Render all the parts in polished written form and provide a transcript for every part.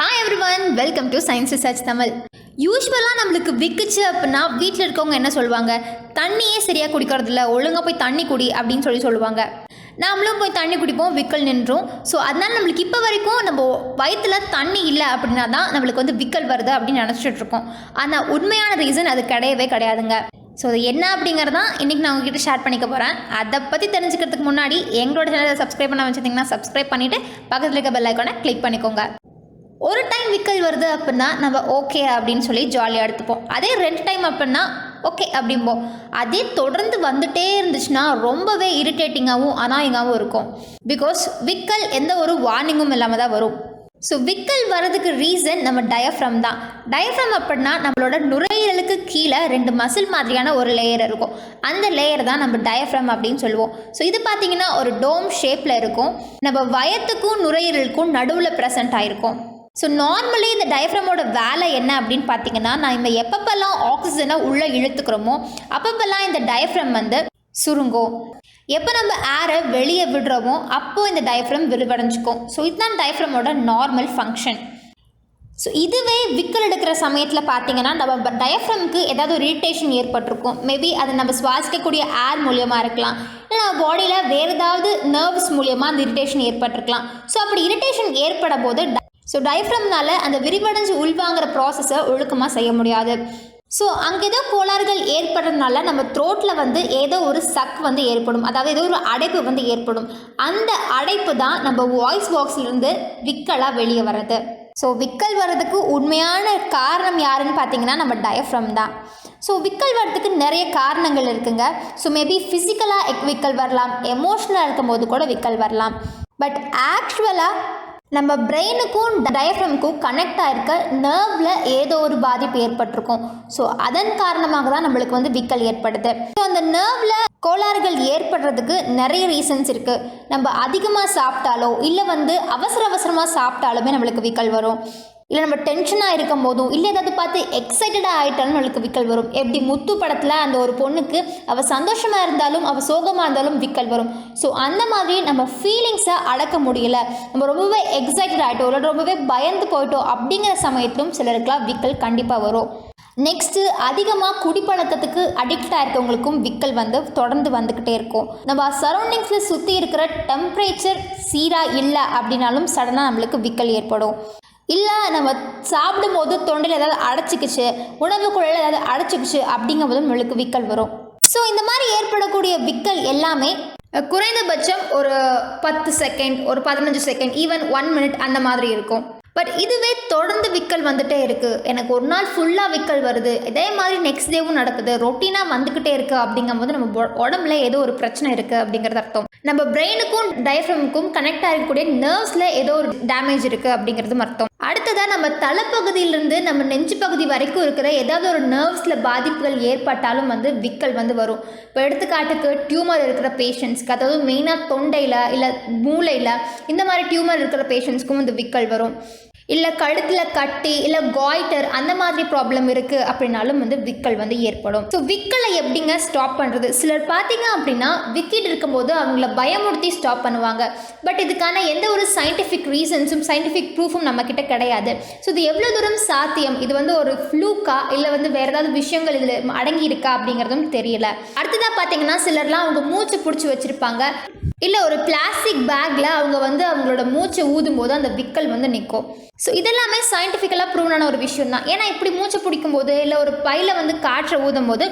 Hi everyone, welcome to science research Tamil. யூஸ்வலாக நம்மளுக்கு விக்குச்சு அப்படின்னா வீட்டில் இருக்கவங்க என்ன சொல்லுவாங்க, தண்ணியே சரியாக குடிக்கிறதில்ல, ஒழுங்காக போய் தண்ணி குடி அப்படின்னு சொல்லுவாங்க. நாமளும் போய் தண்ணி குடிப்போம், விக்கல் நின்றும். ஸோ அதனால் நம்மளுக்கு இப்போ வரைக்கும் நம்ம வயிற்றில் தண்ணி இல்லை அப்படின்னா தான் நம்மளுக்கு விக்கல் வருது அப்படின்னு நினச்சிட்டு இருக்கோம். ஆனால் உண்மையான ரீசன் அது கிடையவே கிடையாதுங்க. ஸோ அது என்ன அப்படிங்கிறதான் இன்றைக்கி நான் உங்ககிட்ட ஷேர் பண்ணிக்க போகிறேன். அதை பற்றி தெரிஞ்சுக்கிறதுக்கு முன்னாடி எங்களோட சேனலை சப்ஸ்கிரைப் பண்ண வச்சுருந்தீங்கன்னா சப்ஸ்கிரைப் பண்ணிவிட்டு பக்கத்தில் இருக்க பெல் ஐக்கானை கிளிக் பண்ணிக்கோங்க. ஒரு டைம் விக்கல் வருது அப்படின்னா நம்ம ஓகே அப்படின்னு சொல்லி ஜாலியாக எடுத்துப்போம். அதே 2 டைம் அப்படின்னா ஓகே அப்படிம்போம். அதே தொடர்ந்து வந்துட்டே இருந்துச்சுன்னா ரொம்பவே இரிட்டேட்டிங்காகவும் அனாயிங்காகவும் இருக்கும். பிகாஸ் விக்கல் எந்த ஒரு வார்னிங்கும் இல்லாமல் தான் வரும். ஸோ விக்கல் வரதுக்கு ரீசன் நம்ம டயஃப்ரம் தான். டயஃப்ரம் அப்படின்னா நம்மளோட நுரையீரலுக்கு கீழே 2 மசில் மாதிரியான ஒரு லேயர் இருக்கும். அந்த லேயர் தான் நம்ம டயஃப்ரம் அப்படின்னு சொல்லுவோம். ஸோ இது பார்த்தீங்கன்னா ஒரு டோம் ஷேப்பில் இருக்கும். நம்ம வயத்துக்கும் நுரையீரலுக்கும் நடுவில் ப்ரெசென்ட் ஆகிருக்கும். ஸோ நார்மலி இந்த டயஃப்ரமோட வேலை என்ன அப்படின்னு பார்த்தீங்கன்னா, நம்ம எப்பப்பெல்லாம் ஆக்சிஜனை உள்ளே இழுத்துக்கிறோமோ அப்பப்பெல்லாம் இந்த டயஃப்ரம் சுருங்கும். எப்போ நம்ம ஏரை வெளியே விடுறோமோ அப்போது இந்த டயஃப்ரம் விரிவடைஞ்சிக்கும். ஸோ இதுதான் டயஃப்ரமோட நார்மல் ஃபங்க்ஷன். ஸோ இதுவே விக்கல் எடுக்கிற சமயத்தில் பார்த்தீங்கன்னா நம்ம டயஃப்ரம்க்கு ஏதாவது ஒரு இரிட்டேஷன் ஏற்பட்டிருக்கும். மேபி அது நம்ம சுவாசிக்கக்கூடிய ஏர் மூலியமாக இருக்கலாம், இல்லை நம்ம பாடியில் வேறு ஏதாவது நர்வ்ஸ் மூலியமாக அந்த இரிட்டேஷன் ஏற்பட்டிருக்கலாம். ஸோ அப்படி இரிட்டேஷன் ஏற்படும் போது டயஃப்ரம்னால அந்த விரிவடைஞ்சு உள்வாங்கிற ப்ராசஸை ஒழுக்கமாக செய்ய முடியாது. ஸோ அங்கே ஏதோ கோளாறுகள் ஏற்படுறதுனால நம்ம த்ரோட்டில் ஏதோ ஒரு சக் ஏற்படும், அதாவது ஏதோ ஒரு அடைப்பு ஏற்படும். அந்த அடைப்பு தான் நம்ம வாய்ஸ் பாக்ஸ்லேருந்து விக்கலாக வெளியே வர்றது. ஸோ விக்கல் வர்றதுக்கு உண்மையான காரணம் யாருன்னு பார்த்தீங்கன்னா நம்ம டயஃப்ரம் தான். ஸோ விக்கல் வர்றதுக்கு நிறைய காரணங்கள் இருக்குங்க. ஸோ மேபி ஃபிசிக்கலாக விக்கல் வரலாம், எமோஷ்னலாக இருக்கும் போது கூட விக்கல் வரலாம். பட் ஆக்சுவலாக நம்ம பிரெயினுக்கும் டயஃப்ரமுக்கும் கனெக்ட் ஆகிருக்க நர்வில் ஏதோ ஒரு பாதிப்பு ஏற்பட்டிருக்கும். ஸோ அதன் காரணமாக தான் நம்மளுக்கு விக்கல் ஏற்படுது. ஸோ அந்த நர்வில் கோளாறுகள் ஏற்படுறதுக்கு நிறைய ரீசன்ஸ் இருக்குது. நம்ம அதிகமாக சாப்பிட்டாலோ இல்லை அவசரமாக சாப்பிட்டாலுமே நம்மளுக்கு விக்கல் வரும். இல்லை நம்ம டென்ஷனாக இருக்கும் போதும், இல்லை ஏதாவது பார்த்து எக்ஸைட்டடாக ஆகிட்டாலும் நம்மளுக்கு விக்கல் வரும். எப்படி முத்து படத்தில் அந்த ஒரு பொண்ணுக்கு அவள் சந்தோஷமாக இருந்தாலும் அவள் சோகமாக இருந்தாலும் விக்கல் வரும். ஸோ அந்த மாதிரி நம்ம ஃபீலிங்ஸை அடக்க முடியல, நம்ம ரொம்பவே எக்ஸைட்டட் ஆகிட்டோம் இல்லை ரொம்பவே பயந்து போயிட்டோம் அப்படிங்கிற சமயத்திலும் சிலருக்குலாம் விக்கல் கண்டிப்பாக வரும். நெக்ஸ்ட்டு அதிகமாக குடிப்பழக்கத்துக்கு அடிக்ட் ஆகிருக்கவங்களுக்கும் விக்கல் தொடர்ந்து வந்துக்கிட்டே இருக்கும். நம்ம சரௌண்டிங்ஸில் சுற்றி இருக்கிற டெம்பரேச்சர் சீராக இல்லை அப்படின்னாலும் சடனாக நம்மளுக்கு விக்கல் ஏற்படும். இல்லை நம்ம சாப்பிடும் போது தொண்டையில் ஏதாவது அடைச்சிக்கிச்சு, உணவு குழாயில் ஏதாவது அடைச்சிக்கிச்சு அப்படிங்கும்போது நம்மளுக்கு விக்கல் வரும். ஸோ இந்த மாதிரி ஏற்படக்கூடிய விக்கல் எல்லாமே குறைந்தபட்சம் ஒரு 10 செகண்ட், ஒரு 15 செகண்ட், ஈவன் 1 மினிட் அந்த மாதிரி இருக்கும். பட் இதுவே தொடர்ந்து விக்கல் வந்துட்டே இருக்குது, எனக்கு ஒரு நாள் ஃபுல்லாக விக்கல் வருது, இதே மாதிரி நெக்ஸ்ட் டேவும் நடக்குது, ரொட்டீனாக வந்துக்கிட்டே இருக்குது அப்படிங்கும்போது நம்ம உடம்புல ஏதோ ஒரு பிரச்சனை இருக்குது அப்படிங்கிறது அர்த்தம். நம்ம பிரெயினுக்கும் டயஃப்ரமுக்கும் கனெக்ட் ஆகக்கூடிய நர்வ்ஸில் ஏதோ ஒரு டேமேஜ் இருக்குது அப்படிங்கிறதும் அர்த்தம். அடுத்ததாக நம்ம தலைப்பகுதியிலிருந்து நம்ம நெஞ்சு பகுதி வரைக்கும் இருக்கிற ஏதாவது ஒரு நர்வ்ஸில் பாதிப்புகள் ஏற்பட்டாலும் விக்கல் வரும். இப்போ எடுத்துக்காட்டுக்கு டியூமர் இருக்கிற பேஷண்ட்ஸ்க்கு, அதாவது மெயினாக தொண்டையில் இல்லை மூளையில் இந்த மாதிரி டியூமர் இருக்கிற பேஷண்ட்ஸ்க்கும் விக்கல் வரும். இல்லை கழுத்தில் கட்டி இல்லை காய்டர் அந்த மாதிரி ப்ராப்ளம் இருக்குது அப்படின்னாலும் விக்கல் ஏற்படும். ஸோ விக்கலை எப்படிங்க ஸ்டாப் பண்ணுறது? சிலர் பார்த்தீங்க அப்படின்னா விக்கிட்டு இருக்கும்போது அவங்கள பயமுறுத்தி ஸ்டாப் பண்ணுவாங்க. பட் இதுக்கான எந்த ஒரு சயின்டிஃபிக் ரீசன்ஸும் சயின்டிஃபிக் ப்ரூஃபும் நம்மக்கிட்ட கிடையாது. ஸோ இது எவ்வளோ தூரம் சாத்தியம், இது ஒரு ஃப்ளூக்கா இல்லை வேறு ஏதாவது விஷயங்கள் இதில் அடங்கி இருக்கா அப்படிங்கிறதும் தெரியல. அடுத்ததாக பார்த்தீங்கன்னா சிலர்லாம் அவங்க மூச்சு பிடிச்சி வச்சுருப்பாங்க, இல்லை ஒரு பிளாஸ்டிக் பேக்கில் அவங்க அவங்களோட மூச்சை ஊதும் போது அந்த விக்கல் நிற்கும். ஸோ இதெல்லாமே சயின்டிஃபிக்கலாக ப்ரூவனான ஒரு விஷயம் தான். ஏன்னா இப்படி மூச்சை பிடிக்கும் போது இல்லை ஒரு பையில் காற்றை ஊதும் போது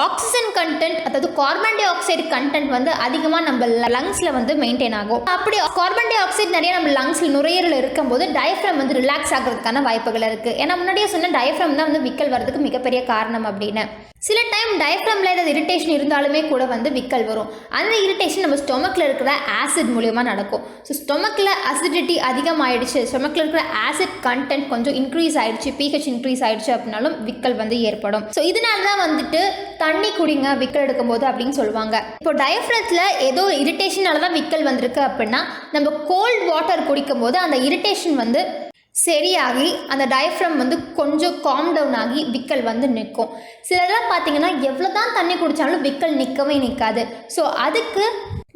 ஆக்சிஜன் கண்டென்ட், அதாவது கார்பன் டை ஆக்சைடு கண்டென்ட் அதிகமாக நம்ம லங்ஸில் மெயின்டைன் ஆகும். அப்படி கார்பன் டை ஆக்சைடு நிறைய நம்ம லங்ஸில் நுரையீரல் இருக்கும்போது டயஃப்ரம் ரிலாக்ஸ் ஆகிறதுக்கான வாய்ப்புகள் இருக்குது. ஏன்னா முன்னாடியே சொன்ன டயஃப்ரம் தான் விக்கல் வரதுக்கு மிகப்பெரிய காரணம் அப்படின்னு. சில டைம் டயஃப்ரமில் ஏதாவது இரிட்டேஷன் இருந்தாலுமே கூட விக்கல் வரும். அந்த இரிட்டேஷன் நம்ம ஸ்டொமக்கில் இருக்கிற ஆசிட் மூலியமாக நடக்கும். ஸோ ஸ்டொமக்கில் அசிடிட்டி அதிகமாகிடுச்சு, ஸ்டொமக்கில் இருக்கிற ஆசிட் கண்டென்ட் கொஞ்சம் இன்க்ரீஸ் ஆகிடுச்சு, pH இன்க்ரீஸ் ஆகிடுச்சு அப்படின்னாலும் விக்கல் ஏற்படும். ஸோ இதனால தான் தண்ணி குடிங்க விக்கல் எடுக்கும்போது அப்படின்னு சொல்லுவாங்க. இப்போ டயஃப்ரத்தில் ஏதோ இரிட்டேஷனால தான் விக்கல் வந்திருக்கு அப்படின்னா நம்ம கோல்ட் வாட்டர் குடிக்கும் போது அந்த இரிட்டேஷன் சரியாகி அந்த டயஃப்ரம் கொஞ்சம் காம் டவுன் ஆகி விக்கல் நிற்கும். சிலர்லாம் பார்த்தீங்கன்னா எவ்வளோ தான் தண்ணி குடித்தாலும் விக்கல் நிற்கவே நிற்காது. ஸோ அதுக்கு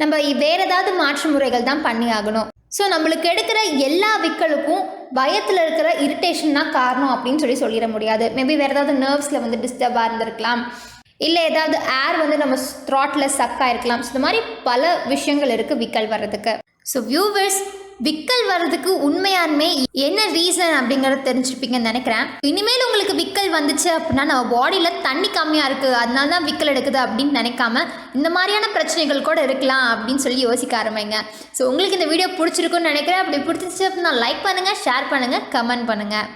நம்ம வேறு ஏதாவது மாற்று முறைகள் தான் பண்ணி ஆகணும். ஸோ நம்மளுக்கு எடுக்கிற எல்லா விக்கலுக்கும் பயத்தில் இருக்கிற இரிட்டேஷன் தான் காரணம் அப்படின்னு சொல்லிட முடியாது. மேபி வேறு ஏதாவது நர்வ்ஸில் வந்து டிஸ்டர்பாக இருந்திருக்கலாம், இல்லை ஏதாவது ஏர் வந்து நம்ம த்ராட்டில் சக் ஆகிருக்கலாம். ஸோ இந்த மாதிரி பல விஷயங்கள் இருக்குது விக்கல் வர்றதுக்கு. ஸோ வியூவர்ஸ், விக்கல் வர்றதுக்கு உண்மையாலுமே என்ன ரீசன் அப்படிங்கிறத தெரிஞ்சுருப்பீங்கன்னு நினைக்கிறேன். இனிமேல் உங்களுக்கு விக்கல் வந்துச்சு அப்படின்னா நம்ம பாடியில் தண்ணி கம்மியாக இருக்குது அதனால தான் விக்கல் எடுக்குது அப்படின்னு நினைக்காம இந்த மாதிரியான பிரச்சனைகள் கூட இருக்கலாம் அப்படின்னு சொல்லி யோசிக்க ஆரம்பிங்க. ஸோ உங்களுக்கு இந்த வீடியோ பிடிச்சிருக்குன்னு நினைக்கிறேன். அப்படி பிடிச்சிச்சு அப்படின்னா லைக் பண்ணுங்கள், ஷேர் பண்ணுங்கள், கமெண்ட் பண்ணுங்கள்.